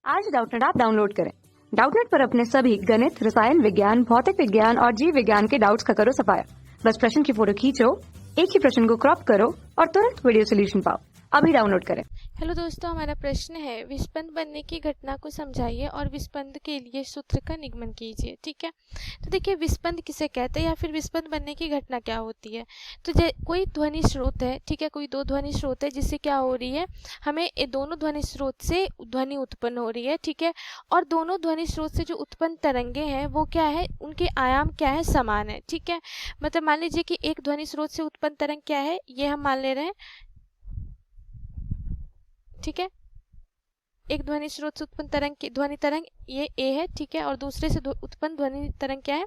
आज Doubtnut app download करें। Doubtnut पर अपने सभी गणित, रसायन विज्ञान, भौतिक विज्ञान और जीव विज्ञान के डाउट्स का करो सफाया। बस प्रश्न की फोटो खींचो, एक ही प्रश्न को क्रॉप करो और तुरंत वीडियो सोल्यूशन पाओ। अभी डाउनलोड करें। हेलो दोस्तों, हमारा प्रश्न है विस्पंद बनने की घटना को समझाइए और विस्पंद के लिए सूत्र का निगमन कीजिए। ठीक है, तो देखिए विस्पंद किसे कहते हैं या फिर विस्पंद बनने की घटना क्या होती है। तो कोई ध्वनि स्रोत है, ठीक है, कोई दो ध्वनि स्रोत है जिससे क्या हो रही है, हमें दोनों ध्वनि स्रोत से ध्वनि उत्पन्न हो रही है। ठीक है, और दोनों ध्वनि स्रोत से जो उत्पन्न तरंगे हैं वो क्या है, उनके आयाम क्या है, समान है। ठीक है, मतलब मान लीजिए कि एक ध्वनि स्रोत से उत्पन्न तरंग क्या है, ये हम मान ले रहे हैं। ठीक है, एक ध्वनि स्रोत से उत्पन्न तरंग की ध्वनि तरंग ये ए है, ठीक है, और दूसरे से उत्पन्न ध्वनि तरंग क्या है,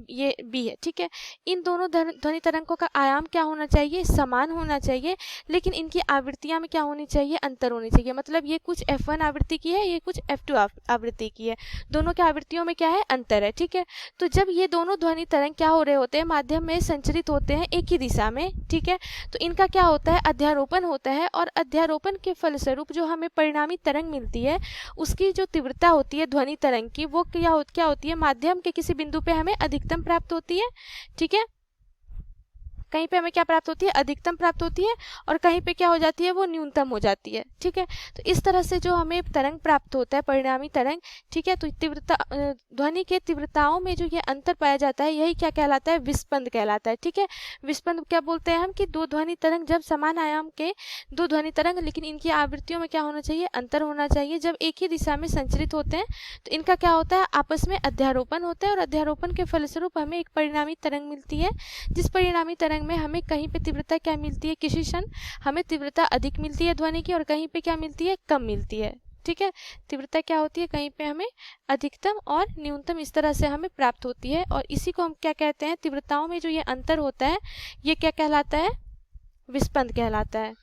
ये बी है। ठीक है, इन दोनों ध्वनि तरंगों का आयाम क्या होना चाहिए, समान होना चाहिए, लेकिन इनकी आवृत्तियां में क्या होनी चाहिए, अंतर होनी चाहिए। मतलब ये कुछ F1 आवृत्ति की है, ये कुछ F2 आवृत्ति की है, दोनों के आवृत्तियों में क्या है, अंतर है। ठीक है, तो जब ये दोनों ध्वनि तरंग क्या हो रहे होते हैं, माध्यम में संचरित होते हैं एक ही दिशा में। ठीक है, तो इनका क्या होता है, अध्यारोपण होता है, और अध्यारोपण के फलस्वरूप जो हमें परिणामी तरंग मिलती है उसकी जो तीव्रता होती है ध्वनि तरंग की, वो क्या होती है, माध्यम के किसी बिंदु पे हमें अधिकतम प्राप्त होती है। ठीक है, कहीं पे हमें क्या प्राप्त होती है, अधिकतम प्राप्त होती है, और कहीं पे क्या हो जाती है, वो न्यूनतम हो जाती है। ठीक है, तो इस तरह से जो हमें तरंग प्राप्त होता है, परिणामी तरंग, ठीक है, तो तीव्रता ध्वनि के तीव्रताओं में जो ये अंतर पाया जाता है, यही क्या कहलाता है, विस्पंद कहलाता है। ठीक है, विस्पंद क्या बोलते हैं हम, कि दो ध्वनि तरंग, जब समान आयाम के दो ध्वनि तरंग, लेकिन इनकी आवृत्तियों में क्या होना चाहिए, अंतर होना चाहिए, जब एक ही दिशा में संचरित होते हैं तो इनका क्या होता है, आपस में अध्यारोपण होता है, और अध्यारोपण के फलस्वरूप हमें एक परिणामी तरंग मिलती है, जिस परिणामी तरंग में हमें कहीं पे तीव्रता क्या मिलती है, किसी क्षण हमें तीव्रता अधिक मिलती है ध्वनि की, और कहीं पे क्या मिलती है, कम मिलती है। ठीक है, तीव्रता क्या होती है, कहीं पे हमें अधिकतम और न्यूनतम इस तरह से हमें प्राप्त होती है, और इसी को हम क्या कहते हैं, तीव्रताओं में जो ये अंतर होता है ये क्या कहलाता है, विस्पंद कहलाता है।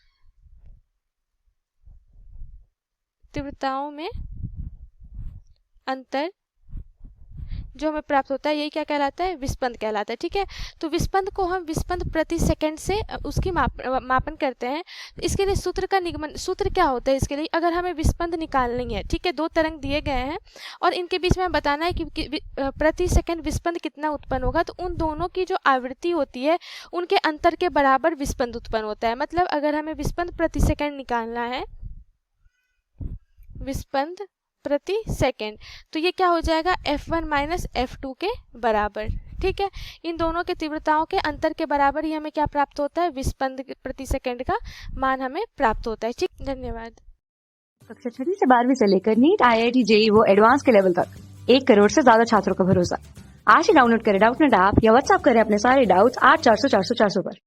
तीव्रताओं में अंतर जो हमें प्राप्त होता है यही क्या कहलाता है, विस्पंद कहलाता है। ठीक है, तो विस्पंद को हम विस्पंद प्रति सेकंड से उसकी मापन करते हैं। इसके लिए सूत्र का निगमन, सूत्र क्या होता है इसके लिए, अगर हमें विस्पंद निकालनी है, ठीक है, दो तरंग दिए गए हैं और इनके बीच में बताना है कि प्रति सेकंड विस्पंद कितना उत्पन्न होगा, तो उन दोनों की जो आवृत्ति होती है उनके अंतर के बराबर विस्पंद उत्पन्न होता है। मतलब अगर हमें विस्पंद प्रति सेकंड निकालना है, विस्पंद प्रति सेकंड, तो ये क्या हो जाएगा, F1 माइनस F2 के बराबर। ठीक है, इन दोनों के तीव्रताओं के अंतर के बराबर ही हमें क्या प्राप्त होता है, विस्पंद प्रति सेकंड का मान हमें प्राप्त होता है। ठीक, धन्यवाद। कक्षा 6 से 12वीं से लेकर नीट, IIT, JEE वो एडवांस के लेवल तक 1 करोड़ से ज्यादा छात्रों का भरोसा। आज ही डाउनलोड करें डाउटनेट ऐप या व्हाट्सएप करें अपने सारे डाउट्स 8400 400 400 पर।